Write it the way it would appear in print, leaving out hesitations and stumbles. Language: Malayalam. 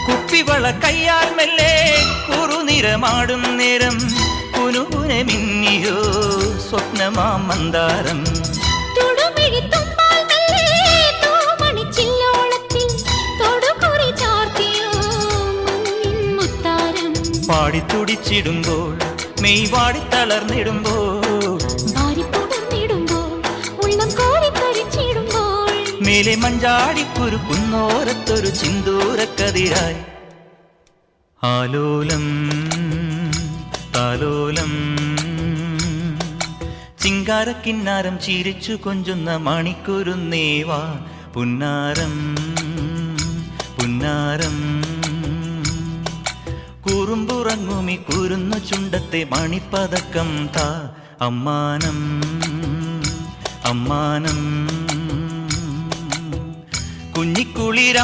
കുപ്പിവള കയ്യാൽ മെല്ലെ കുറുനിറമാടും നേരം കുനുകുനെ മിന്നിയോ സ്വപ്നമാം മന്ദാരം. പാടിത്തുടിച്ചിടുമ്പോൾ മെയ് വാടി തളർന്നിടുമ്പോൾ മേലെ മഞ്ചാടിക്കുരുക്കുന്നോരത്തൊരു ചിന്തൂരക്കതിരായി ആലോലം താലോലം ചിങ്കാരക്കിന്നാരം ചിരിച്ചു കൊഞ്ചുന്ന മണിക്കുരുന്നേവാ പുന്നാരം പുന്നാരം. കുറുമ്പുറങ്ങുമി കുരുന്നു ചുണ്ടത്തെ മണിപ്പതക്കം താ അമ്മാനം അമ്മാനം. കുഞ്ഞിക്കുളിര